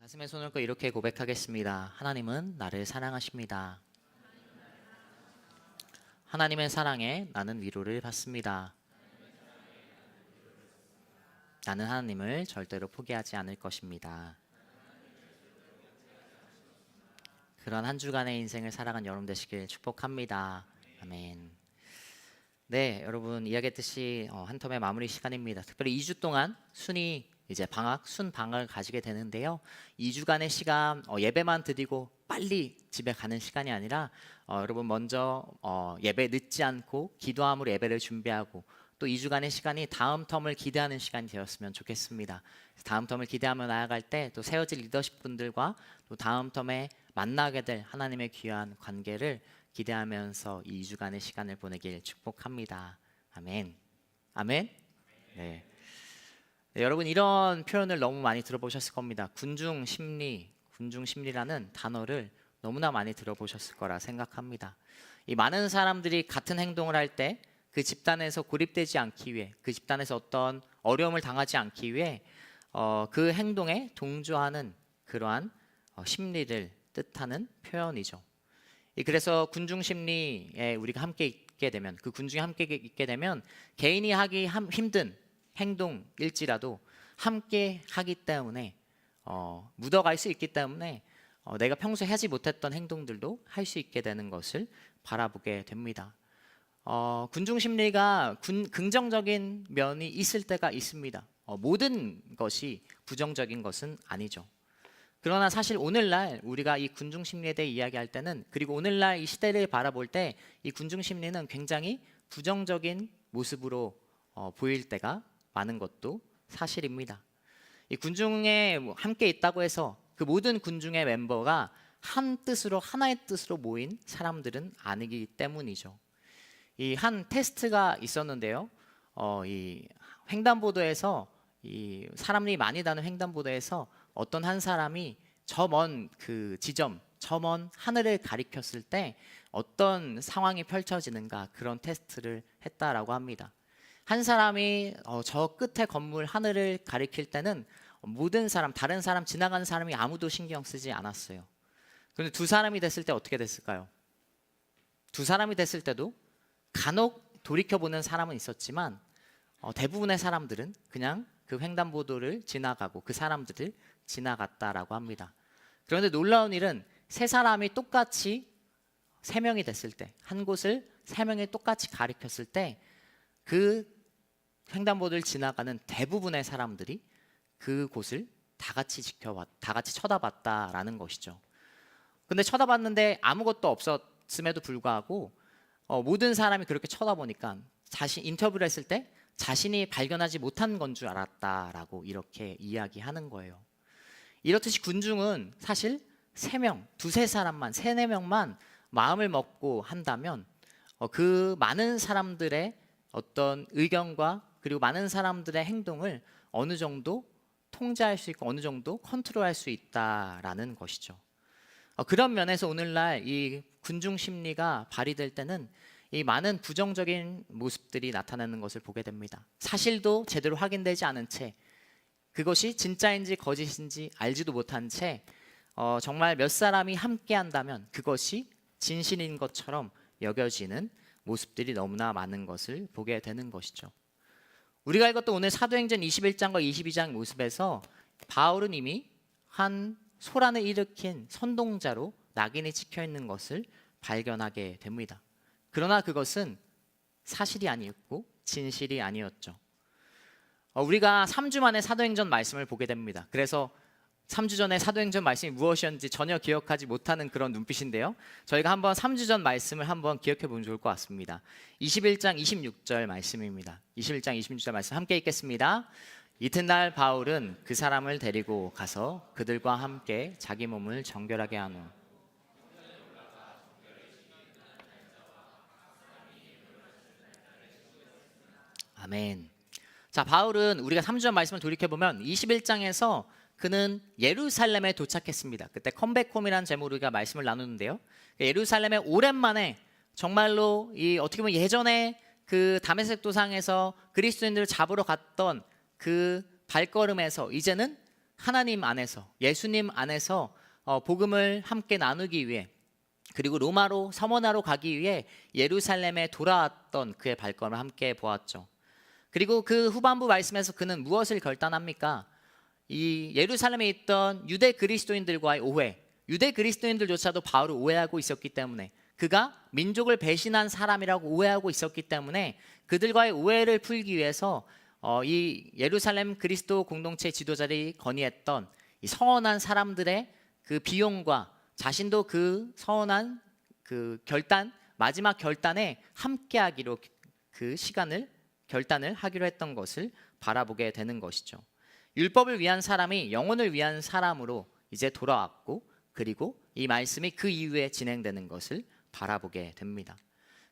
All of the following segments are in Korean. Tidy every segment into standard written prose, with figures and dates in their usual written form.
가슴에 손을 얹고 이렇게 고백하겠습니다. 하나님은 나를 사랑하십니다. 하나님의 사랑에 나는 위로를 받습니다. 나는 하나님을 절대로 포기하지 않을 것입니다. 그런 한 주간의 인생을 살아간 여러분 되시길 축복합니다. 아멘. 네, 여러분 이야기했듯이 한 텀의 마무리 시간입니다. 특별히 2주 동안 이제 순방학을 가지게 되는데요. 2주간의 시간 예배만 드리고 빨리 집에 가는 시간이 아니라 여러분 먼저 예배 늦지 않고 기도함으로 예배를 준비하고 또 2주간의 시간이 다음 텀을 기대하는 시간이 되었으면 좋겠습니다. 다음 텀을 기대하며 나아갈 때 또 세워질 리더십 분들과 또 다음 텀에 만나게 될 하나님의 귀한 관계를 기대하면서 이 2주간의 시간을 보내길 축복합니다. 아멘. 아멘. 네. 네, 여러분 이런 표현을 너무 많이 들어보셨을 겁니다. 군중심리라는 단어를 너무나 많이 들어보셨을 거라 생각합니다. 이 많은 사람들이 같은 행동을 할 때 그 집단에서 고립되지 않기 위해, 그 집단에서 어떤 어려움을 당하지 않기 위해 그 행동에 동조하는 그러한 심리를 뜻하는 표현이죠. 그래서 군중심리에 우리가 함께 있게 되면, 그 군중에 함께 있게 되면 개인이 하기 힘든 행동일지라도 함께 하기 때문에 묻어갈 수 있기 때문에 내가 평소에 하지 못했던 행동들도 할 수 있게 되는 것을 바라보게 됩니다. 군중심리가 긍정적인 면이 있을 때가 있습니다. 모든 것이 부정적인 것은 아니죠. 그러나 사실 오늘날 우리가 이 군중심리에 대해 이야기할 때는, 그리고 오늘날 이 시대를 바라볼 때 이 군중심리는 굉장히 부정적인 모습으로 보일 때가 많은 것도 사실입니다. 이 군중에 함께 있다고 해서 그 모든 군중의 멤버가 하나의 뜻으로 모인 사람들은 아니기 때문이죠. 이 한 테스트가 있었는데요. 이 횡단보도에서 이 사람이 많이 다는 횡단보도에서 어떤 한 사람이 저 먼 그 지점, 저 먼 하늘을 가리켰을 때 어떤 상황이 펼쳐지는가, 그런 테스트를 했다라고 합니다. 한 사람이 저 끝에 건물 하늘을 가리킬 때는 다른 사람 지나가는 사람이 아무도 신경 쓰지 않았어요. 그런데 두 사람이 됐을 때 어떻게 됐을까요? 두 사람이 됐을 때도 간혹 돌이켜보는 사람은 있었지만 대부분의 사람들은 그냥 그 횡단보도를 지나가고 그 사람들을 지나갔다라고 합니다. 그런데 놀라운 일은 세 사람이 똑같이 세 명이 됐을 때, 한 곳을 세 명이 똑같이 가리켰을 때 그 횡단보도를 지나가는 대부분의 사람들이 그 곳을 다 같이 쳐다봤다라는 것이죠. 근데 쳐다봤는데 아무것도 없었음에도 불구하고 모든 사람이 그렇게 쳐다보니까 인터뷰를 했을 때 자신이 발견하지 못한 건 줄 알았다라고 이렇게 이야기하는 거예요. 이렇듯이 군중은 사실 두세 사람만, 세네 명만 마음을 먹고 한다면 그 많은 사람들의 어떤 의견과 그리고 많은 사람들의 행동을 어느 정도 통제할 수 있고 어느 정도 컨트롤할 수 있다라는 것이죠. 그런 면에서 오늘날 이 군중 심리가 발휘될 때는 이 많은 부정적인 모습들이 나타나는 것을 보게 됩니다. 사실도 제대로 확인되지 않은 채, 그것이 진짜인지 거짓인지 알지도 못한 채 정말 몇 사람이 함께 한다면 그것이 진실인 것처럼 여겨지는 모습들이 너무나 많은 것을 보게 되는 것이죠. 우리가 읽었던 오늘 사도행전 21장과 22장 모습에서 바울은 이미 한 소란을 일으킨 선동자로 낙인이 찍혀 있는 것을 발견하게 됩니다. 그러나 그것은 사실이 아니었고 진실이 아니었죠. 우리가 3주 만에 사도행전 말씀을 보게 됩니다. 그래서 3주 전에 사도행전 말씀이 무엇이었는지 전혀 기억하지 못하는 그런 눈빛인데요. 저희가 한번 3주 전 말씀을 한번 기억해 보면 좋을 것 같습니다. 21장 26절 말씀입니다. 21장 26절 말씀 함께 읽겠습니다. 이튿날 바울은 그 사람을 데리고 가서 그들과 함께 자기 몸을 정결하게 한 후 아멘. 자, 바울은 우리가 3주 전 말씀을 돌이켜보면 21장에서 그는 예루살렘에 도착했습니다. 그때 컴백홈이라는 제목으로 우리가 말씀을 나누는데요. 예루살렘에 오랜만에 정말로 어떻게 보면 예전에 그 다메섹 도상에서 그리스도인들을 잡으러 갔던 그 발걸음에서 이제는 하나님 안에서, 예수님 안에서 복음을 함께 나누기 위해, 그리고 로마로 서머나로 가기 위해 예루살렘에 돌아왔던 그의 발걸음을 함께 보았죠. 그리고 그 후반부 말씀에서 그는 무엇을 결단합니까? 이 예루살렘에 있던 유대 그리스도인들과의 오해, 유대 그리스도인들조차도 바울을 오해하고 있었기 때문에, 그가 민족을 배신한 사람이라고 오해하고 있었기 때문에 그들과의 오해를 풀기 위해서 이 예루살렘 그리스도 공동체 지도자들이 건의했던 이 서원한 사람들의 그 비용과 자신도 그 서원한 그 마지막 결단에 함께하기로 그 결단을 하기로 했던 것을 바라보게 되는 것이죠. 율법을 위한 사람이 영혼을 위한 사람으로 이제 돌아왔고, 그리고 이 말씀이 그 이후에 진행되는 것을 바라보게 됩니다.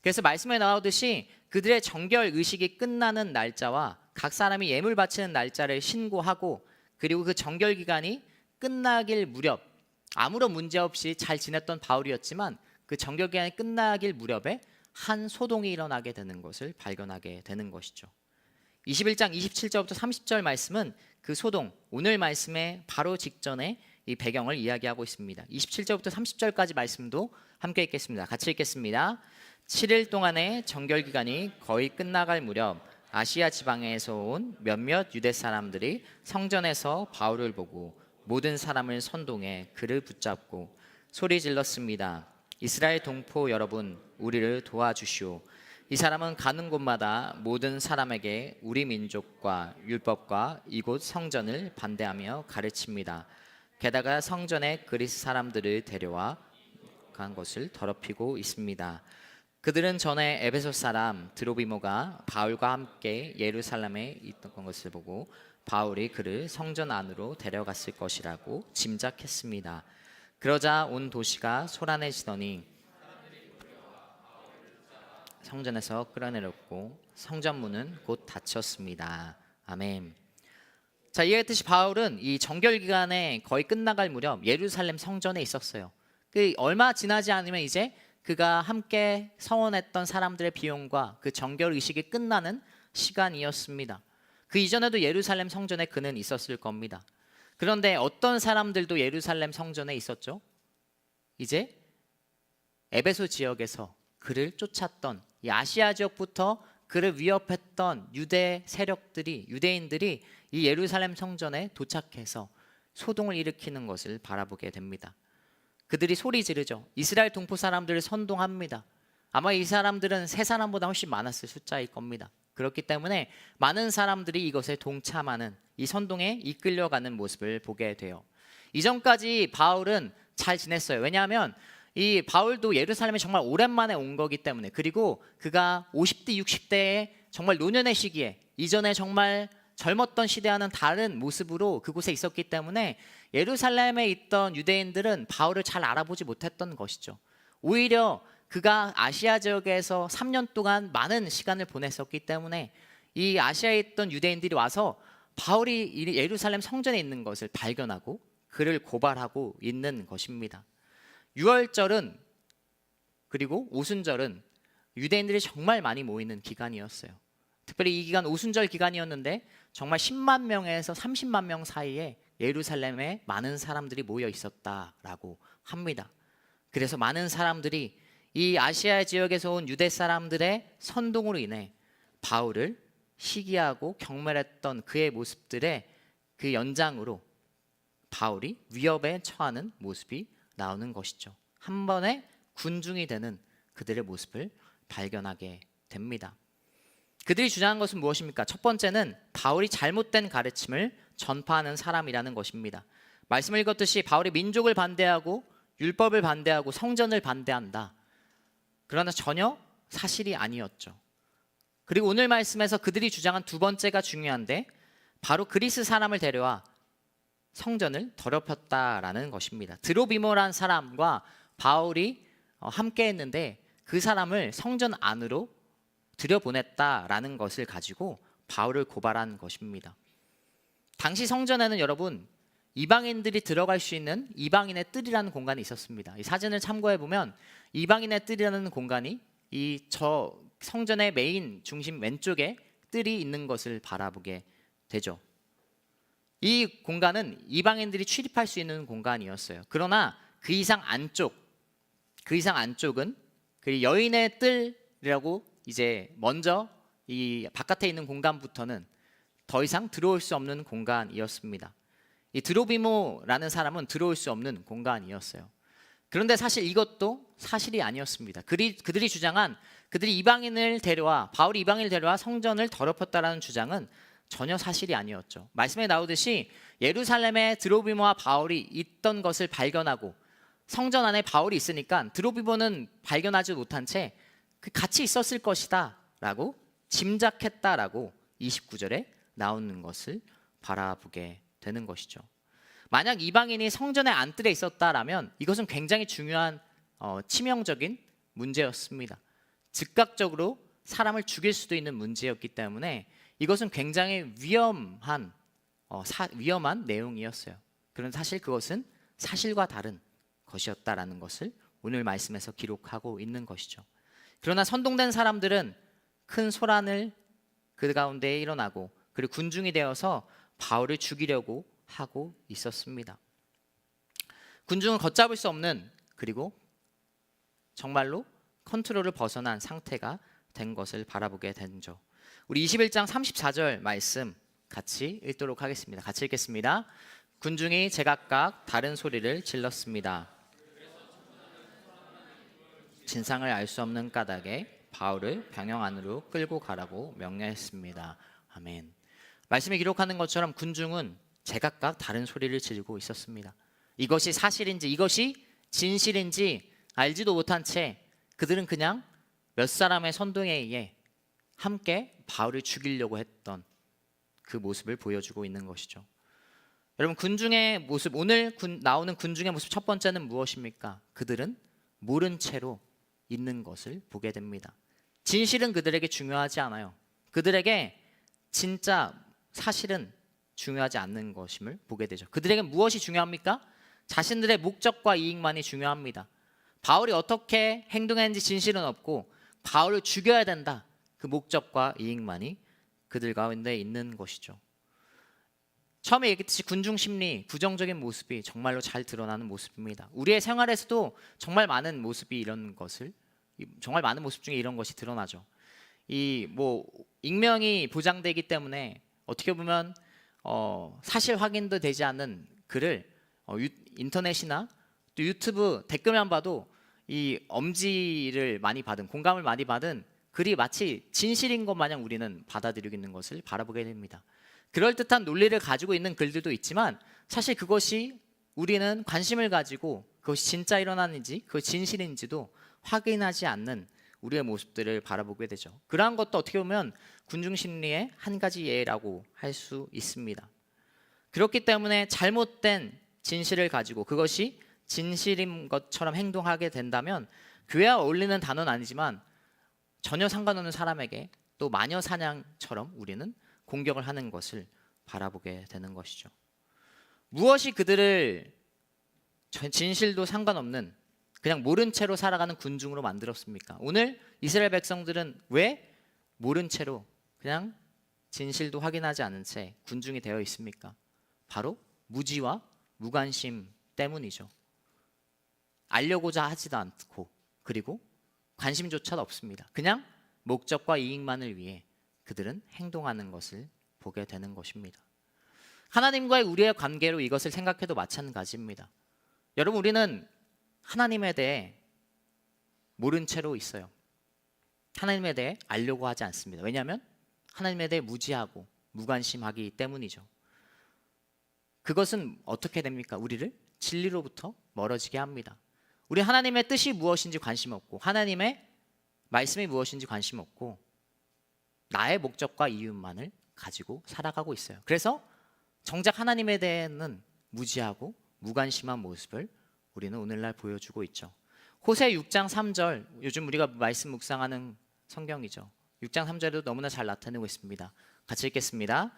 그래서 말씀에 나오듯이 그들의 정결 의식이 끝나는 날짜와 각 사람이 예물 바치는 날짜를 신고하고, 그리고 그 정결 기간이 끝나길 무렵, 아무런 문제 없이 잘 지냈던 바울이었지만 그 정결 기간이 끝나길 무렵에 한 소동이 일어나게 되는 것을 발견하게 되는 것이죠. 21장 27절부터 30절 말씀은 그 소동, 오늘 말씀의 바로 직전에 이 배경을 이야기하고 있습니다. 27절부터 30절까지 말씀도 함께 읽겠습니다. 같이 읽겠습니다. 7일 동안의 정결 기간이 거의 끝나갈 무렵 아시아 지방에서 온 몇몇 유대 사람들이 성전에서 바울을 보고 모든 사람을 선동해 그를 붙잡고 소리 질렀습니다. 이스라엘 동포 여러분, 우리를 도와주시오. 이 사람은 가는 곳마다 모든 사람에게 우리 민족과 율법과 이곳 성전을 반대하며 가르칩니다. 게다가 성전에 그리스 사람들을 데려와 간 것을 더럽히고 있습니다. 그들은 전에 에베소 사람 드로비모가 바울과 함께 예루살렘에 있던 것을 보고 바울이 그를 성전 안으로 데려갔을 것이라고 짐작했습니다. 그러자 온 도시가 소란해지더니 성전에서 끌어내렸고 성전문은 곧 닫혔습니다. 아멘. 자, 이에 뜻이 바울은 이 정결 기간에 거의 끝나갈 무렵 예루살렘 성전에 있었어요. 그 얼마 지나지 않으면 이제 그가 함께 서원했던 사람들의 비용과 그 정결 의식이 끝나는 시간이었습니다. 그 이전에도 예루살렘 성전에 그는 있었을 겁니다. 그런데 어떤 사람들도 예루살렘 성전에 있었죠? 이제 에베소 지역에서 그를 쫓았던 이 아시아 지역부터 그를 위협했던 유대인들이 이 예루살렘 성전에 도착해서 소동을 일으키는 것을 바라보게 됩니다. 그들이 소리 지르죠. 이스라엘 동포 사람들을 선동합니다. 아마 이 사람들은 세 사람보다 훨씬 많았을 숫자일 겁니다. 그렇기 때문에 많은 사람들이 이것에 동참하는, 이 선동에 이끌려가는 모습을 보게 돼요. 이전까지 바울은 잘 지냈어요. 왜냐하면 이 바울도 예루살렘에 정말 오랜만에 온 거기 때문에, 그리고 그가 50대 60대에 정말 노년의 시기에, 이전에 정말 젊었던 시대와는 다른 모습으로 그곳에 있었기 때문에 예루살렘에 있던 유대인들은 바울을 잘 알아보지 못했던 것이죠. 오히려 그가 아시아 지역에서 3년 동안 많은 시간을 보냈었기 때문에 이 아시아에 있던 유대인들이 와서 바울이 예루살렘 성전에 있는 것을 발견하고 그를 고발하고 있는 것입니다. 유월절은, 그리고 오순절은 유대인들이 정말 많이 모이는 기간이었어요. 특별히 이 기간 오순절 기간이었는데 정말 10만 명에서 30만 명 사이에 예루살렘에 많은 사람들이 모여 있었다라고 합니다. 그래서 많은 사람들이 이 아시아 지역에서 온 유대 사람들의 선동으로 인해 바울을 시기하고 경멸했던 그의 모습들의 그 연장으로 바울이 위협에 처하는 모습이 나오는 것이죠. 한 번에 군중이 되는 그들의 모습을 발견하게 됩니다. 그들이 주장한 것은 무엇입니까? 첫 번째는 바울이 잘못된 가르침을 전파하는 사람이라는 것입니다. 말씀을 읽었듯이 바울이 민족을 반대하고 율법을 반대하고 성전을 반대한다. 그러나 전혀 사실이 아니었죠. 그리고 오늘 말씀에서 그들이 주장한 두 번째가 중요한데, 바로 그리스 사람을 데려와 성전을 더럽혔다라는 것입니다. 드로비모라는 사람과 바울이 함께 했는데 그 사람을 성전 안으로 들여보냈다라는 것을 가지고 바울을 고발한 것입니다. 당시 성전에는 여러분, 이방인들이 들어갈 수 있는 이방인의 뜰이라는 공간이 있었습니다. 이 사진을 참고해 보면 이방인의 뜰이라는 공간이 이 성전의 메인 중심 왼쪽에 뜰이 있는 것을 바라보게 되죠. 이 공간은 이방인들이 출입할 수 있는 공간이었어요. 그러나 그 이상 안쪽은 그 여인의 뜰이라고 이제 먼저 이 바깥에 있는 공간부터는 더 이상 들어올 수 없는 공간이었습니다. 이 드로비모라는 사람은 들어올 수 없는 공간이었어요. 그런데 사실 이것도 사실이 아니었습니다. 그들이 주장한 바울이 이방인을 데려와 성전을 더럽혔다라는 주장은 전혀 사실이 아니었죠. 말씀에 나오듯이 예루살렘에 드로비모와 바울이 있던 것을 발견하고 성전 안에 바울이 있으니까 드로비모는 발견하지 못한 채 같이 있었을 것이다 라고 짐작했다라고 29절에 나오는 것을 바라보게 되는 것이죠. 만약 이방인이 성전의 안뜰에 있었다라면 이것은 굉장히 중요한 치명적인 문제였습니다. 즉각적으로 사람을 죽일 수도 있는 문제였기 때문에 이것은 굉장히 위험한 내용이었어요. 그런데 사실 그것은 사실과 다른 것이었다라는 것을 오늘 말씀에서 기록하고 있는 것이죠. 그러나 선동된 사람들은 큰 소란을 그 가운데에 일어나고 그리고 군중이 되어서 바울을 죽이려고 하고 있었습니다. 군중은 걷잡을 수 없는, 그리고 정말로 컨트롤을 벗어난 상태가 된 것을 바라보게 되죠. 우리 21장 34절 말씀 같이 읽도록 하겠습니다. 같이 읽겠습니다. 군중이 제각각 다른 소리를 질렀습니다. 진상을 알 수 없는 까닭에 바울을 병영 안으로 끌고 가라고 명령했습니다. 아멘. 말씀에 기록하는 것처럼 군중은 제각각 다른 소리를 지르고 있었습니다. 이것이 사실인지 이것이 진실인지 알지도 못한 채 그들은 그냥 몇 사람의 선동에 의해 함께 바울을 죽이려고 했던 그 모습을 보여주고 있는 것이죠. 여러분, 군중의 모습, 오늘 나오는 군중의 모습 첫 번째는 무엇입니까? 그들은 모른 채로 있는 것을 보게 됩니다. 진실은 그들에게 중요하지 않아요. 그들에게 진짜 사실은 중요하지 않는 것임을 보게 되죠. 그들에게 무엇이 중요합니까? 자신들의 목적과 이익만이 중요합니다. 바울이 어떻게 행동했는지 진실은 없고 바울을 죽여야 된다, 그 목적과 이익만이 그들 가운데 있는 것이죠. 처음에 얘기했듯이 군중 심리, 부정적인 모습이 정말로 잘 드러나는 모습입니다. 우리의 생활에서도 정말 많은 모습 중에 이런 것이 드러나죠. 익명이 보장되기 때문에 어떻게 보면 사실 확인도 되지 않는 글을 인터넷이나 또 유튜브 댓글만 봐도 이 엄지를 많이 받은, 공감을 많이 받은 글이 마치 진실인 것 마냥 우리는 받아들이고 있는 것을 바라보게 됩니다. 그럴듯한 논리를 가지고 있는 글들도 있지만 사실 그것이 우리는 관심을 가지고 그것이 진짜 일어나는지 그것이 진실인지도 확인하지 않는 우리의 모습들을 바라보게 되죠. 그러한 것도 어떻게 보면 군중심리의 한 가지 예라고 할 수 있습니다. 그렇기 때문에 잘못된 진실을 가지고 그것이 진실인 것처럼 행동하게 된다면 교회와 어울리는 단어는 아니지만 전혀 상관없는 사람에게 또 마녀 사냥처럼 우리는 공격을 하는 것을 바라보게 되는 것이죠. 무엇이 그들을 진실도 상관없는 그냥 모른 채로 살아가는 군중으로 만들었습니까? 오늘 이스라엘 백성들은 왜 모른 채로 그냥 진실도 확인하지 않은 채 군중이 되어 있습니까? 바로 무지와 무관심 때문이죠. 알려고자 하지도 않고 그리고 관심조차도 없습니다. 그냥 목적과 이익만을 위해 그들은 행동하는 것을 보게 되는 것입니다. 하나님과의 우리의 관계로 이것을 생각해도 마찬가지입니다. 여러분, 우리는 하나님에 대해 모른 채로 있어요. 하나님에 대해 알려고 하지 않습니다. 왜냐하면 하나님에 대해 무지하고 무관심하기 때문이죠. 그것은 어떻게 됩니까? 우리를 진리로부터 멀어지게 합니다. 우리 하나님의 뜻이 무엇인지 관심 없고 하나님의 말씀이 무엇인지 관심 없고 나의 목적과 이유만을 가지고 살아가고 있어요. 그래서 정작 하나님에 대해는 무지하고 무관심한 모습을 우리는 오늘날 보여주고 있죠. 호세 6장 3절, 요즘 우리가 말씀 묵상하는 성경이죠. 6장 3절에도 너무나 잘 나타내고 있습니다. 같이 읽겠습니다.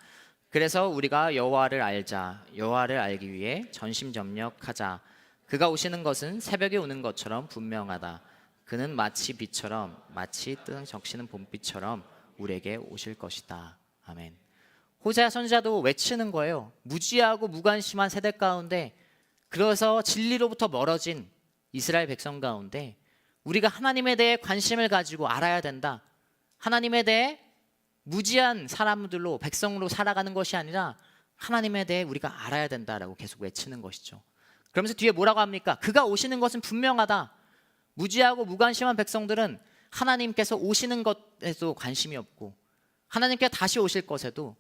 그래서 우리가 여호와를 알자. 여호와를 알기 위해 전심전력하자. 그가 오시는 것은 새벽에 오는 것처럼 분명하다. 그는 마치 빛처럼, 마치 뜨 적시는 봄빛처럼 우리에게 오실 것이다. 아멘. 호세아 선지자도 외치는 거예요. 무지하고 무관심한 세대 가운데, 그래서 진리로부터 멀어진 이스라엘 백성 가운데 우리가 하나님에 대해 관심을 가지고 알아야 된다. 하나님에 대해 무지한 사람들로, 백성으로 살아가는 것이 아니라 하나님에 대해 우리가 알아야 된다라고 계속 외치는 것이죠. 그러면서 뒤에 뭐라고 합니까? 그가 오시는 것은 분명하다. 무지하고 무관심한 백성들은 하나님께서 오시는 것에도 관심이 없고 하나님께서 다시 오실 것에도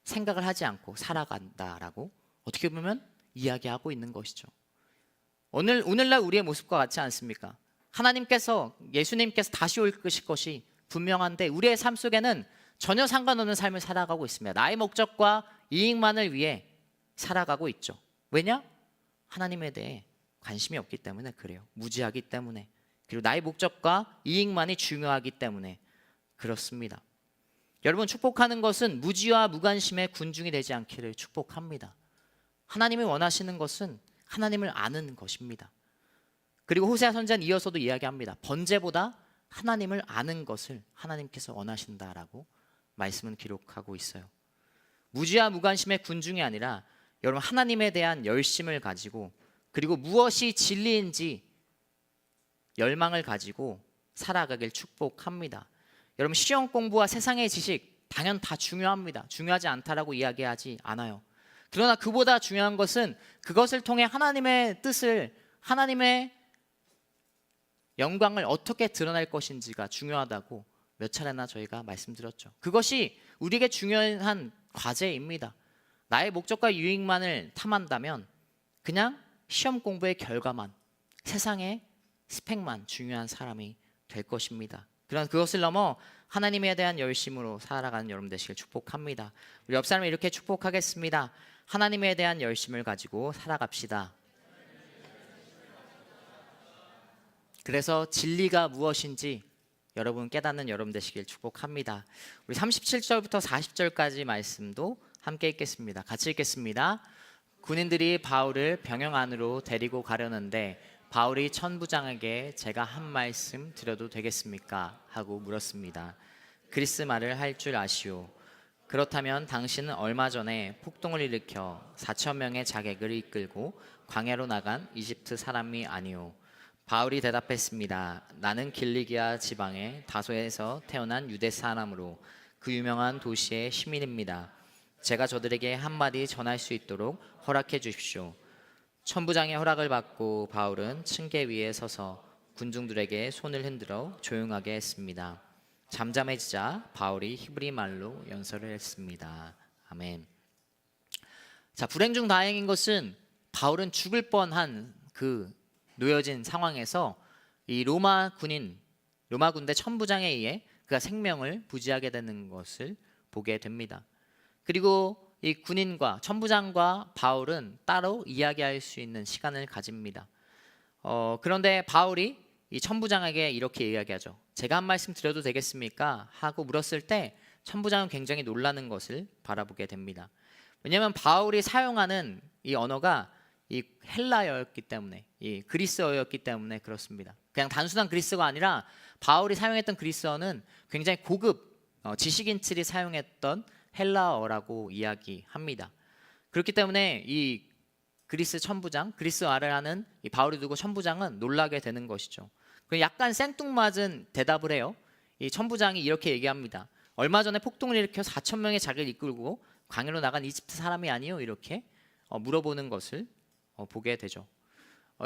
생각을 하지 않고 살아간다라고 어떻게 보면 이야기하고 있는 것이죠. 오늘날 우리의 모습과 같지 않습니까? 하나님께서, 예수님께서 다시 올 것이 분명한데 우리의 삶 속에는 전혀 상관없는 삶을 살아가고 있습니다. 나의 목적과 이익만을 위해 살아가고 있죠. 왜냐? 하나님에 대해 관심이 없기 때문에 그래요. 무지하기 때문에, 그리고 나의 목적과 이익만이 중요하기 때문에 그렇습니다. 여러분, 축복하는 것은 무지와 무관심의 군중이 되지 않기를 축복합니다. 하나님이 원하시는 것은 하나님을 아는 것입니다. 그리고 호세아 선지자는 이어서도 이야기합니다. 번제보다 하나님을 아는 것을 하나님께서 원하신다라고 말씀은 기록하고 있어요. 무지와 무관심의 군중이 아니라 여러분, 하나님에 대한 열심을 가지고, 그리고 무엇이 진리인지 열망을 가지고 살아가길 축복합니다. 여러분, 시험 공부와 세상의 지식 당연 다 중요합니다. 중요하지 않다라고 이야기하지 않아요. 그러나 그보다 중요한 것은 그것을 통해 하나님의 뜻을, 하나님의 영광을 어떻게 드러낼 것인지가 중요하다고 몇 차례나 저희가 말씀드렸죠. 그것이 우리에게 중요한 과제입니다. 나의 목적과 유익만을 탐한다면 그냥 시험 공부의 결과만, 세상의 스펙만 중요한 사람이 될 것입니다. 그런 그것을 넘어 하나님에 대한 열심으로 살아가는 여러분 되시길 축복합니다. 우리 옆 사람을 이렇게 축복하겠습니다. 하나님에 대한 열심을 가지고 살아갑시다. 그래서 진리가 무엇인지 여러분 깨닫는 여러분 되시길 축복합니다. 우리 37절부터 40절까지 말씀도 함께 읽겠습니다. 같이 읽겠습니다. 군인들이 바울을 병영 안으로 데리고 가려는데 바울이 천부장에게 제가 한 말씀 드려도 되겠습니까? 하고 물었습니다. 그리스 말을 할 줄 아시오. 그렇다면 당신은 얼마 전에 폭동을 일으켜 4천 명의 자객을 이끌고 광야로 나간 이집트 사람이 아니오. 바울이 대답했습니다. 나는 길리기아 지방의 다소에서 태어난 유대 사람으로 그 유명한 도시의 시민입니다. 제가 저들에게 한마디 전할 수 있도록 허락해 주십시오. 천부장의 허락을 받고 바울은 층계 위에 서서 군중들에게 손을 흔들어 조용하게 했습니다. 잠잠해지자 바울이 히브리 말로 연설을 했습니다. 아멘. 자, 불행 중 다행인 것은 바울은 죽을 뻔한 그 놓여진 상황에서 이 로마 군대 천부장에 의해 그가 생명을 부지하게 되는 것을 보게 됩니다. 그리고 이 군인과 천부장과 바울은 따로 이야기할 수 있는 시간을 가집니다. 그런데 바울이 이 천부장에게 이렇게 이야기하죠. 제가 한 말씀 드려도 되겠습니까? 하고 물었을 때 천부장은 굉장히 놀라는 것을 바라보게 됩니다. 왜냐하면 바울이 사용하는 이 언어가 이 헬라어였기 때문에, 이 그리스어였기 때문에 그렇습니다. 그냥 단순한 그리스어가 아니라 바울이 사용했던 그리스어는 굉장히 고급 지식인들이 사용했던 헬라어라고 이야기합니다. 그렇기 때문에 이 그리스 천부장, 그리스어를 하는 이 바울이 두고 천부장은 놀라게 되는 것이죠. 약간 생뚱맞은 대답을 해요. 이 천부장이 이렇게 얘기합니다. 얼마 전에 폭동을 일으켜 4천 명의 자객을 이끌고 광야로 나간 이집트 사람이 아니요? 이렇게 물어보는 것을 보게 되죠.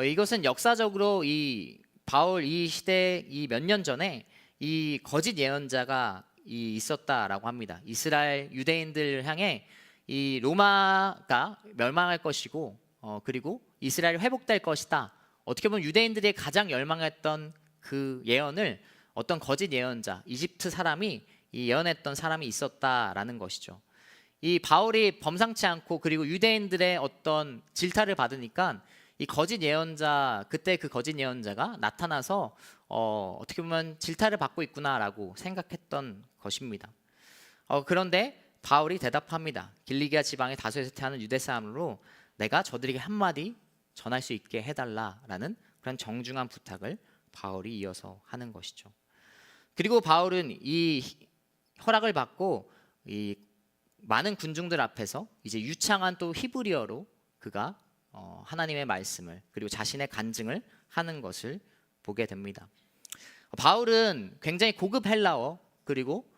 이것은 역사적으로 이 바울 이 시대 이 몇 년 전에 이 거짓 예언자가 있었다라고 합니다. 이스라엘 유대인들 향해 이 로마가 멸망할 것이고 그리고 이스라엘이 회복될 것이다. 어떻게 보면 유대인들이 가장 열망했던 그 예언을 어떤 거짓 예언자, 이집트 사람이 예언했던 사람이 있었다라는 것이죠. 이 바울이 범상치 않고 그리고 유대인들의 어떤 질타를 받으니까 이 거짓 예언자, 그때 그 거짓 예언자가 나타나서 어떻게 보면 질타를 받고 있구나라고 생각했던 것입니다. 그런데 바울이 대답합니다. 길리기아 지방의 다소에서 태어난 유대 사람으로 내가 저들에게 한마디 전할 수 있게 해달라라는 그런 정중한 부탁을 바울이 이어서 하는 것이죠. 그리고 바울은 이 허락을 받고 이 많은 군중들 앞에서 이제 유창한 또 히브리어로 그가 하나님의 말씀을 그리고 자신의 간증을 하는 것을 보게 됩니다. 바울은 굉장히 고급 헬라어 그리고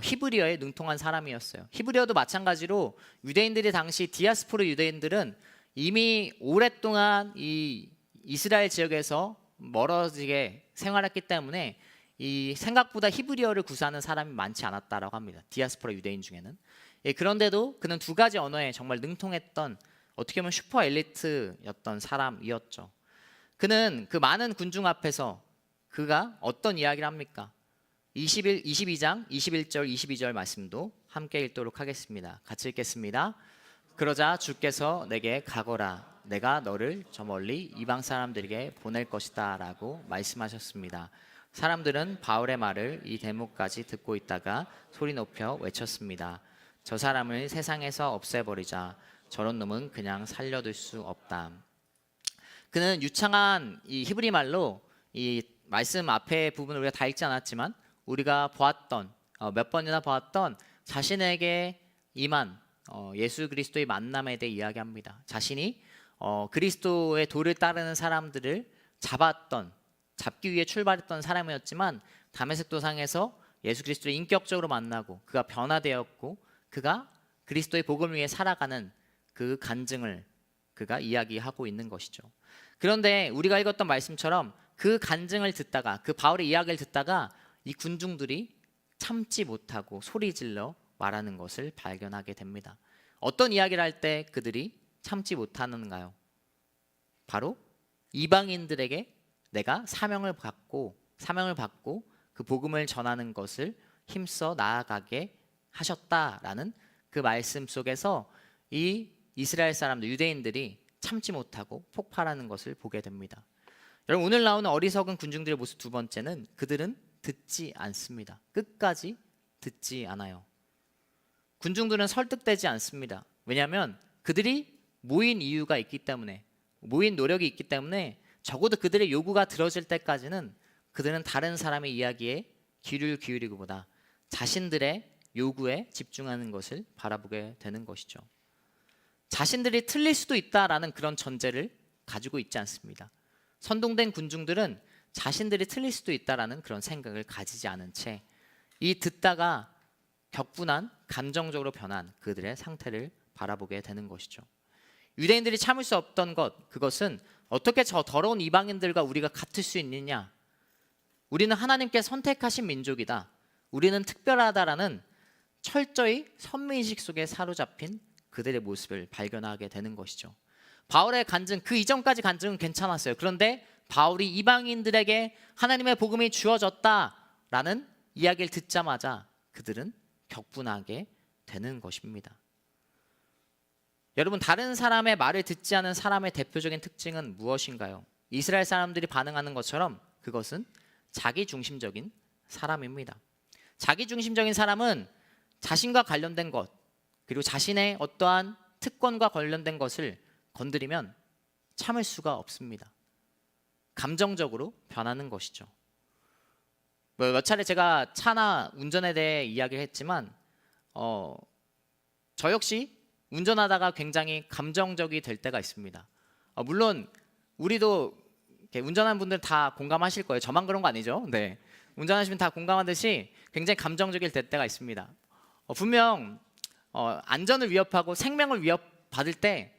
히브리어에 능통한 사람이었어요. 히브리어도 마찬가지로 유대인들이 당시 디아스포르 유대인들은 이미 오랫동안 이 이스라엘 지역에서 멀어지게 생활했기 때문에 이 생각보다 히브리어를 구사하는 사람이 많지 않았다라고 합니다. 디아스포라 유대인 중에는. 그런데도 그는 두 가지 언어에 정말 능통했던 어떻게 보면 슈퍼 엘리트였던 사람이었죠. 그는 그 많은 군중 앞에서 그가 어떤 이야기를 합니까? 22장 21절 22절 말씀도 함께 읽도록 하겠습니다. 같이 읽겠습니다. 그러자 주께서 내게 가거라 내가 너를 저 멀리 이방 사람들에게 보낼 것이다 라고 말씀하셨습니다. 사람들은 바울의 말을 이 대목까지 듣고 있다가 소리 높여 외쳤습니다. 저 사람을 세상에서 없애버리자. 저런 놈은 그냥 살려둘 수 없다. 그는 유창한 이 히브리 말로 이 말씀 앞에 부분을 우리가 다 읽지 않았지만 우리가 보았던 몇 번이나 보았던 자신에게 임한 예수 그리스도의 만남에 대해 이야기합니다. 자신이 그리스도의 도를 따르는 사람들을 잡기 위해 출발했던 사람이었지만 다메섹 도상에서 예수 그리스도를 인격적으로 만나고 그가 변화되었고 그가 그리스도의 복음을 위해 살아가는 그 간증을 그가 이야기하고 있는 것이죠. 그런데 우리가 읽었던 말씀처럼 그 간증을 듣다가 그 바울의 이야기를 듣다가 이 군중들이 참지 못하고 소리질러 말하는 것을 발견하게 됩니다. 어떤 이야기를 할 때 그들이 참지 못하는가요? 바로 이방인들에게 내가 사명을 받고 그 복음을 전하는 것을 힘써 나아가게 하셨다라는 그 말씀 속에서 이 이스라엘 사람들 유대인들이 참지 못하고 폭발하는 것을 보게 됩니다. 여러분 오늘 나오는 어리석은 군중들의 모습 두 번째는 그들은 듣지 않습니다. 끝까지 듣지 않아요. 군중들은 설득되지 않습니다. 왜냐하면 그들이 모인 이유가 있기 때문에 모인 노력이 있기 때문에 적어도 그들의 요구가 들어질 때까지는 그들은 다른 사람의 이야기에 귀를 기울이기보다 자신들의 요구에 집중하는 것을 바라보게 되는 것이죠. 자신들이 틀릴 수도 있다라는 그런 전제를 가지고 있지 않습니다. 선동된 군중들은 자신들이 틀릴 수도 있다라는 그런 생각을 가지지 않은 채 이 듣다가 격분한 감정적으로 변한 그들의 상태를 바라보게 되는 것이죠. 유대인들이 참을 수 없던 그것은 어떻게 저 더러운 이방인들과 우리가 같을 수 있느냐? 우리는 하나님께 선택하신 민족이다. 우리는 특별하다라는 철저히 선미의식 속에 사로잡힌 그들의 모습을 발견하게 되는 것이죠. 바울의 간증, 그 이전까지 간증은 괜찮았어요. 그런데 바울이 이방인들에게 하나님의 복음이 주어졌다라는 이야기를 듣자마자 그들은 격분하게 되는 것입니다. 여러분 다른 사람의 말을 듣지 않은 사람의 대표적인 특징은 무엇인가요? 이스라엘 사람들이 반응하는 것처럼 그것은 자기중심적인 사람입니다. 자기중심적인 사람은 자신과 관련된 것 그리고 자신의 어떠한 특권과 관련된 것을 건드리면 참을 수가 없습니다. 감정적으로 변하는 것이죠. 몇 차례 제가 차나 운전에 대해 이야기를 했지만 저 역시 운전하다가 굉장히 감정적이 될 때가 있습니다. 물론 우리도 운전하는 분들 다 공감하실 거예요. 저만 그런 거 아니죠? 네, 운전하시면 다 공감하듯이 굉장히 감정적일 때가 있습니다. 분명 안전을 위협하고 생명을 위협받을 때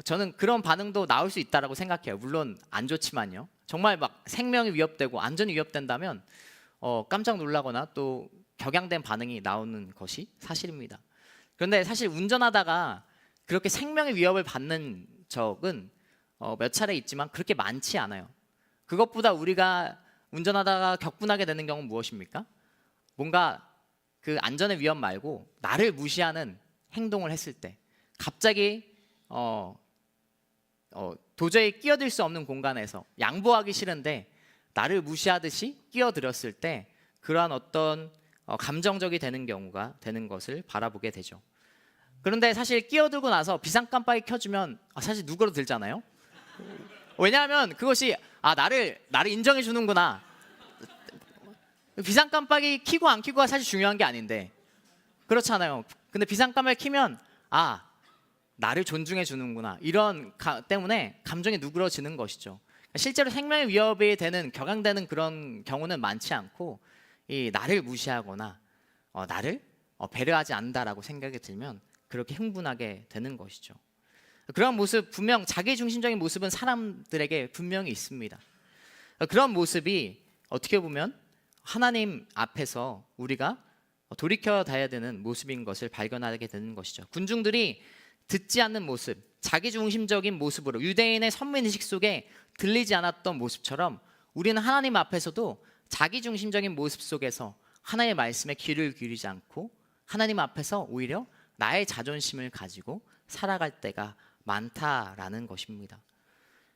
저는 그런 반응도 나올 수 있다라고 생각해요. 물론 안 좋지만요. 정말 막 생명이 위협되고 안전이 위협된다면 깜짝 놀라거나 또 격양된 반응이 나오는 것이 사실입니다. 그런데 사실 운전하다가 그렇게 생명의 위협을 받는 적은 몇 차례 있지만 그렇게 많지 않아요. 그것보다 우리가 운전하다가 격분하게 되는 경우는 무엇입니까? 뭔가 그 안전의 위험 말고 나를 무시하는 행동을 했을 때 갑자기 도저히 끼어들 수 없는 공간에서 양보하기 싫은데 나를 무시하듯이 끼어들었을 때 그러한 어떤 감정적이 되는 경우가 되는 것을 바라보게 되죠. 그런데 사실 끼어들고 나서 비상깜빡이 켜주면 사실 누구로 들잖아요. 왜냐하면 그것이 나를 인정해 주는구나. 비상깜빡이 켜고 안 켜고가 사실 중요한 게 아닌데 그렇잖아요. 근데 비상감을 켜면 나를 존중해 주는구나, 이런 때문에 감정이 누그러지는 것이죠. 실제로 생명의 위협이 되는, 격앙되는 그런 경우는 많지 않고, 이 나를 무시하거나 나를 배려하지 않는다라고 생각이 들면 그렇게 흥분하게 되는 것이죠. 그런 모습, 분명 자기중심적인 모습은 사람들에게 분명히 있습니다. 그런 모습이 어떻게 보면 하나님 앞에서 우리가 돌이켜야 되는 모습인 것을 발견하게 되는 것이죠. 군중들이 듣지 않는 모습, 자기중심적인 모습으로 유대인의 선민의식 속에 들리지 않았던 모습처럼 우리는 하나님 앞에서도 자기중심적인 모습 속에서 하나님의 말씀에 귀를 기울이지 않고 하나님 앞에서 오히려 나의 자존심을 가지고 살아갈 때가 많다라는 것입니다.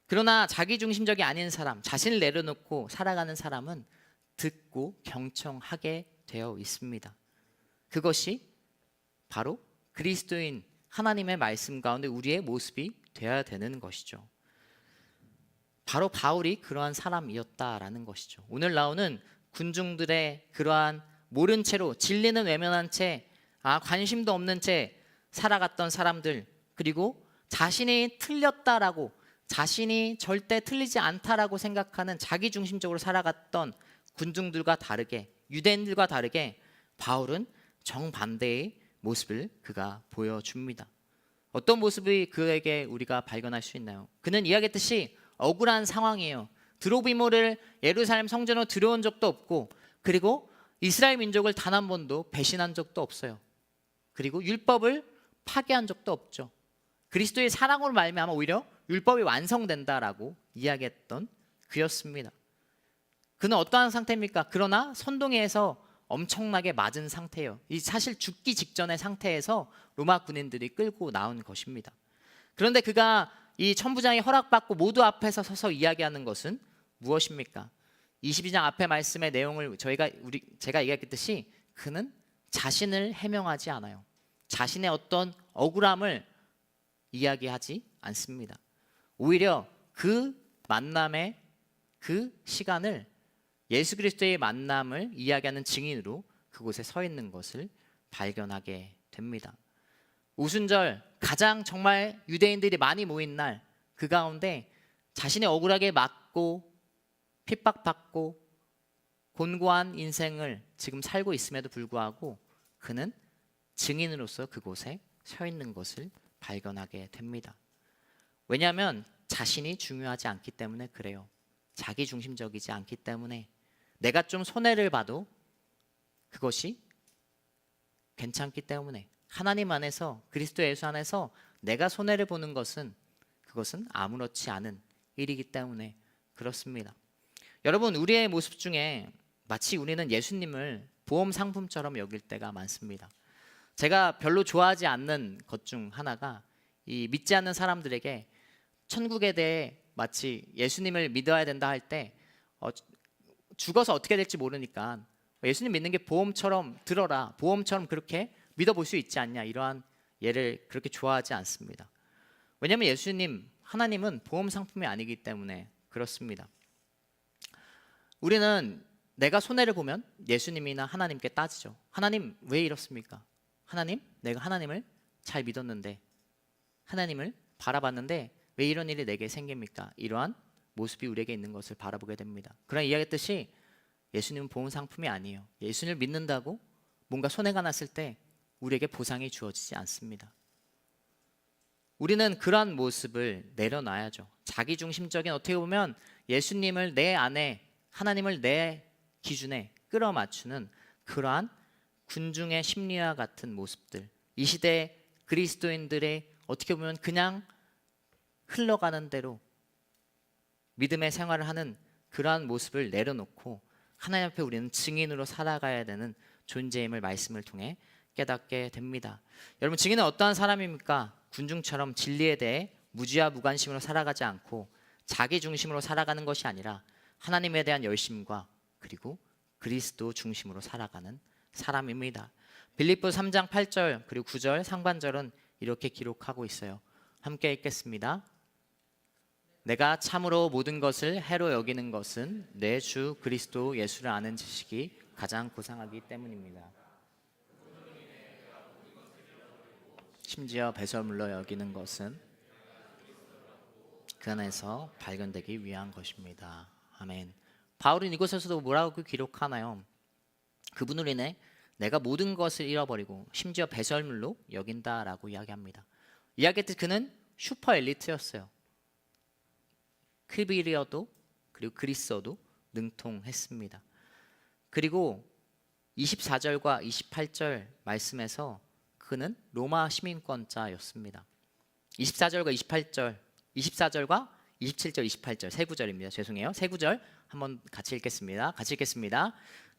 그러나 자기중심적이 아닌 사람, 자신을 내려놓고 살아가는 사람은 듣고 경청하게 되어 있습니다. 그것이 바로 그리스도인 하나님의 말씀 가운데 우리의 모습이 되어야 되는 것이죠. 바로 바울이 그러한 사람이었다라는 것이죠. 오늘 나오는 군중들의 그러한 모른 채로, 진리는 외면한 채, 관심도 없는 채 살아갔던 사람들, 그리고 자신이 틀렸다라고, 자신이 절대 틀리지 않다라고 생각하는 자기중심적으로 살아갔던 군중들과 다르게, 유대인들과 다르게 바울은 정반대의 모습을 그가 보여줍니다. 어떤 모습이 그에게 우리가 발견할 수 있나요? 그는 이야기했듯이 억울한 상황이에요. 드로비모를 예루살렘 성전으로 들여온 적도 없고, 그리고 이스라엘 민족을 단 한 번도 배신한 적도 없어요. 그리고 율법을 파괴한 적도 없죠. 그리스도의 사랑으로 말미암아 오히려 율법이 완성된다라고 이야기했던 그였습니다. 그는 어떠한 상태입니까? 그러나 선동회에서 엄청나게 맞은 상태예요. 이 사실 죽기 직전의 상태에서 로마 군인들이 끌고 나온 것입니다. 그런데 그가 이 천부장이 허락받고 모두 앞에서 서서 이야기하는 것은 무엇입니까? 22장 앞에 말씀의 내용을 제가 얘기했듯이 그는 자신을 해명하지 않아요. 자신의 어떤 억울함을 이야기하지 않습니다. 오히려 그 만남의 그 시간을, 예수 그리스도의 만남을 이야기하는 증인으로 그곳에 서 있는 것을 발견하게 됩니다. 오순절, 가장 정말 유대인들이 많이 모인 날, 그 가운데 자신이 억울하게 맞고 핍박받고 곤고한 인생을 지금 살고 있음에도 불구하고 그는 증인으로서 그곳에 서 있는 것을 발견하게 됩니다. 왜냐하면 자신이 중요하지 않기 때문에 그래요. 자기중심적이지 않기 때문에 내가 좀 손해를 봐도 그것이 괜찮기 때문에, 하나님 안에서, 그리스도 예수 안에서 내가 손해를 보는 것은 그것은 아무렇지 않은 일이기 때문에 그렇습니다. 여러분, 우리의 모습 중에 마치 우리는 예수님을 보험 상품처럼 여길 때가 많습니다. 제가 별로 좋아하지 않는 것 중 하나가, 이 믿지 않는 사람들에게 천국에 대해 마치 예수님을 믿어야 된다 할 때 죽어서 어떻게 될지 모르니까 예수님 믿는 게 보험처럼 들어라, 보험처럼 그렇게 믿어볼 수 있지 않냐, 이러한 예를 그렇게 좋아하지 않습니다. 왜냐하면 예수님, 하나님은 보험 상품이 아니기 때문에 그렇습니다. 우리는 내가 손해를 보면 예수님이나 하나님께 따지죠. 하나님 왜 이렇습니까? 하나님, 내가 하나님을 잘 믿었는데, 하나님을 바라봤는데 왜 이런 일이 내게 생깁니까? 이러한 모습이 우리에게 있는 것을 바라보게 됩니다. 그러나 이야기했듯이 예수님은 보험 상품이 아니에요. 예수님을 믿는다고 뭔가 손해가 났을 때 우리에게 보상이 주어지지 않습니다. 우리는 그러한 모습을 내려놔야죠. 자기중심적인, 어떻게 보면 예수님을 내 안에, 하나님을 내 기준에 끌어맞추는 그러한 군중의 심리와 같은 모습들, 이 시대 그리스도인들의 어떻게 보면 그냥 흘러가는 대로 믿음의 생활을 하는 그러한 모습을 내려놓고 하나님 앞에 우리는 증인으로 살아가야 되는 존재임을 말씀을 통해 깨닫게 됩니다. 여러분, 증인은 어떠한 사람입니까? 군중처럼 진리에 대해 무지와 무관심으로 살아가지 않고 자기 중심으로 살아가는 것이 아니라 하나님에 대한 열심과 그리고 그리스도 중심으로 살아가는 사람입니다. 빌립보 3장 8절 그리고 9절 상반절은 이렇게 기록하고 있어요. 함께 읽겠습니다. 내가 참으로 모든 것을 해로 여기는 것은 내 주 그리스도 예수를 아는 지식이 가장 고상하기 때문입니다. 심지어 배설물로 여기는 것은 그 안에서 발견되기 위한 것입니다. 아멘. 바울은 이곳에서도 뭐라고 기록하나요? 그분으로 인해 내가 모든 것을 잃어버리고 심지어 배설물로 여긴다라고 이야기합니다. 이야기했듯 그는 슈퍼 엘리트였어요. 크비리어도 그리고 그리스어도 능통했습니다. 그리고 24절과 28절 말씀에서 그는 로마 시민권자였습니다. 24절과 28절, 24절과 27절, 28절 세 구절입니다. 죄송해요. 세 구절 한번 같이 읽겠습니다. 같이 읽겠습니다.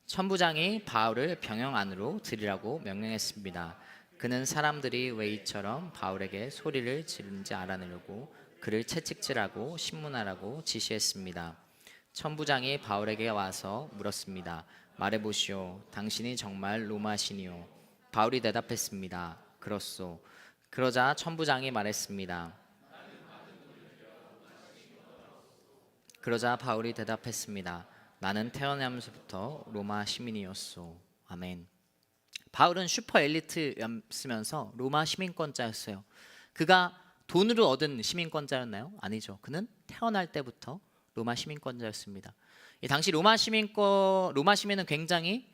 천부장이 바울을 병영 안으로 들이라고 명령했습니다. 그는 사람들이 왜 이처럼 바울에게 소리를 지르는지 알아내려고 그를 채찍질하고 신문하라고 지시했습니다. 천부장이 바울에게 와서 물었습니다. 말해보시오. 당신이 정말 로마신이오? 바울이 대답했습니다. 그렇소. 그러자 천부장이 말했습니다. 그러자 바울이 대답했습니다. 나는 태어나면서부터 로마 시민이었소. 아멘. 바울은 슈퍼 엘리트였으면서 로마 시민권자였어요. 그가 돈으로 얻은 시민권자였나요? 아니죠. 그는 태어날 때부터 로마 시민권자였습니다. 이 당시 로마 시민은 굉장히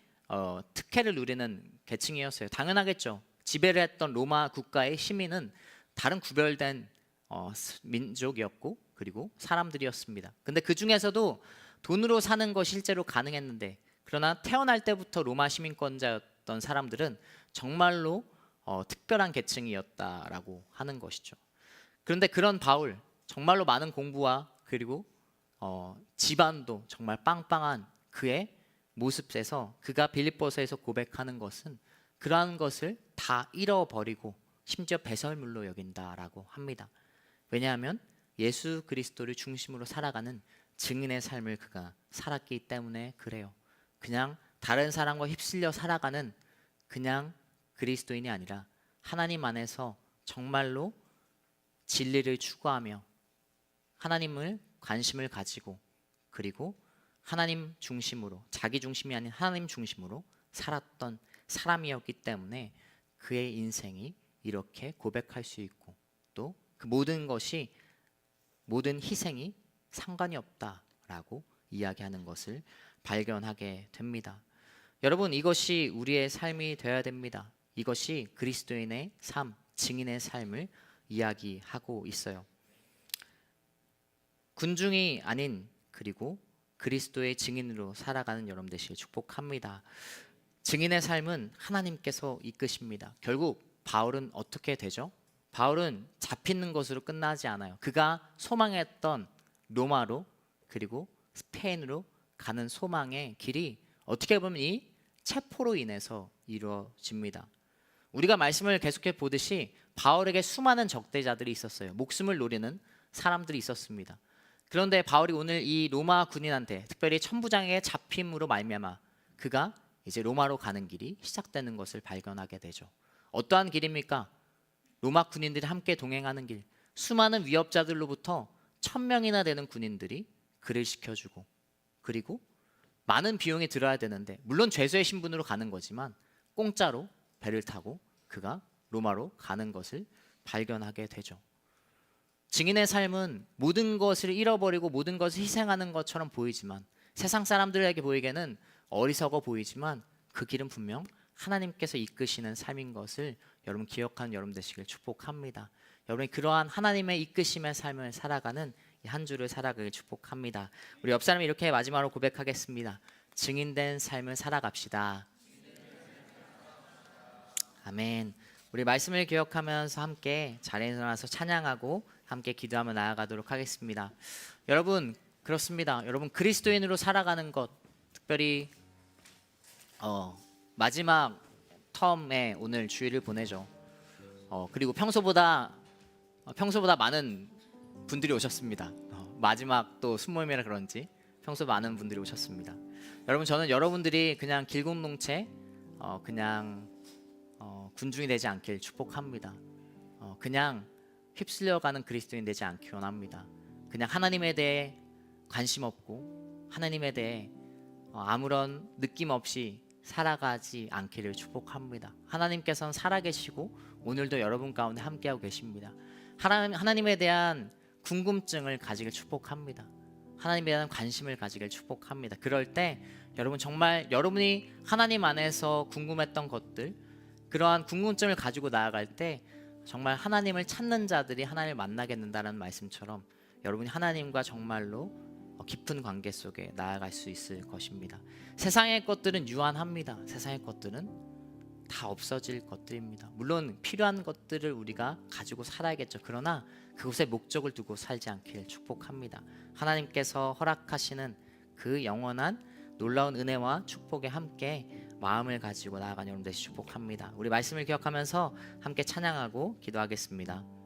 특혜를 누리는 계층이었어요. 당연하겠죠. 지배를 했던 로마 국가의 시민은 다른 구별된 민족이었고 그리고 사람들이었습니다. 근데 그 중에서도 돈으로 사는 거 실제로 가능했는데, 그러나 태어날 때부터 로마 시민권자였던 사람들은 정말로 특별한 계층이었다라고 하는 것이죠. 그런데 그런 바울, 정말로 많은 공부와 그리고 집안도 정말 빵빵한 그의 모습에서 그가 빌립보서에서 고백하는 것은 그러한 것을 다 잃어버리고 심지어 배설물로 여긴다라고 합니다. 왜냐하면 예수 그리스도를 중심으로 살아가는 증인의 삶을 그가 살았기 때문에 그래요. 그냥 다른 사람과 휩쓸려 살아가는 그냥 그리스도인이 아니라 하나님 안에서 정말로 진리를 추구하며 하나님을 관심을 가지고 그리고 하나님 중심으로, 자기 중심이 아닌 하나님 중심으로 살았던 사람이었기 때문에 그의 인생이 이렇게 고백할 수 있고 또 그 모든 것이, 모든 희생이 상관이 없다라고 이야기하는 것을 발견하게 됩니다. 여러분, 이것이 우리의 삶이 되어야 됩니다. 이것이 그리스도인의 삶, 증인의 삶을 이야기하고 있어요. 군중이 아닌 그리고 그리스도의 증인으로 살아가는 여러분 되시길 축복합니다. 증인의 삶은 하나님께서 이끄십니다. 결국 바울은 어떻게 되죠? 바울은 잡히는 것으로 끝나지 않아요. 그가 소망했던 로마로 그리고 스페인으로 가는 소망의 길이 어떻게 보면 이 체포로 인해서 이루어집니다. 우리가 말씀을 계속해 보듯이 바울에게 수많은 적대자들이 있었어요. 목숨을 노리는 사람들이 있었습니다. 그런데 바울이 오늘 이 로마 군인한테, 특별히 천부장의 잡힘으로 말미암아 그가 이제 로마로 가는 길이 시작되는 것을 발견하게 되죠. 어떠한 길입니까? 로마 군인들이 함께 동행하는 길. 수많은 위협자들로부터 1000명이나 되는 군인들이 그를 지켜주고 그리고 많은 비용이 들어야 되는데, 물론 죄수의 신분으로 가는 거지만 공짜로 배를 타고 그가 로마로 가는 것을 발견하게 되죠. 증인의 삶은 모든 것을 잃어버리고 모든 것을 희생하는 것처럼 보이지만, 세상 사람들에게 보이기에는 어리석어 보이지만 그 길은 분명 하나님께서 이끄시는 삶인 것을 여러분 기억하는 여러분 되시길 축복합니다. 여러분이 그러한 하나님의 이끄심의 삶을 살아가는 이 한 주를 살아가길 축복합니다. 우리 옆 사람이 이렇게 마지막으로 고백하겠습니다. 증인된 삶을 살아갑시다. 아멘. 우리 말씀을 기억하면서 함께 자리에 일어나서 찬양하고 함께 기도하며 나아가도록 하겠습니다. 여러분, 그렇습니다. 여러분, 그리스도인으로 살아가는 것, 특별히 마지막 텀에 오늘 주일을 보내죠. 그리고 평소보다 많은 분들이 오셨습니다. 마지막 또 순모임이라 그런지 평소 많은 분들이 오셨습니다. 여러분, 저는 여러분들이 그냥 길공동체 그냥 군중이 되지 않길 축복합니다. 그냥 휩쓸려가는 그리스도인 되지 않기 원합니다. 그냥 하나님에 대해 관심 없고 하나님에 대해 아무런 느낌 없이 살아가지 않기를 축복합니다. 하나님께서는 살아계시고 오늘도 여러분 가운데 함께하고 계십니다. 하나님에 대한 궁금증을 가지길 축복합니다. 하나님에 대한 관심을 가지길 축복합니다. 그럴 때 여러분 정말 여러분이 하나님 안에서 궁금했던 것들, 그러한 궁금증을 가지고 나아갈 때 정말 하나님을 찾는 자들이 하나님을 만나게 된다는 말씀처럼 여러분이 하나님과 정말로 깊은 관계 속에 나아갈 수 있을 것입니다. 세상의 것들은 유한합니다. 세상의 것들은 다 없어질 것들입니다. 물론 필요한 것들을 우리가 가지고 살아야겠죠. 그러나 그곳에 목적을 두고 살지 않길 축복합니다. 하나님께서 허락하시는 그 영원한 놀라운 은혜와 축복에 함께 마음을 가지고 나아가는 여러분 되시 축복합니다. 우리 말씀을 기억하면서 함께 찬양하고 기도하겠습니다.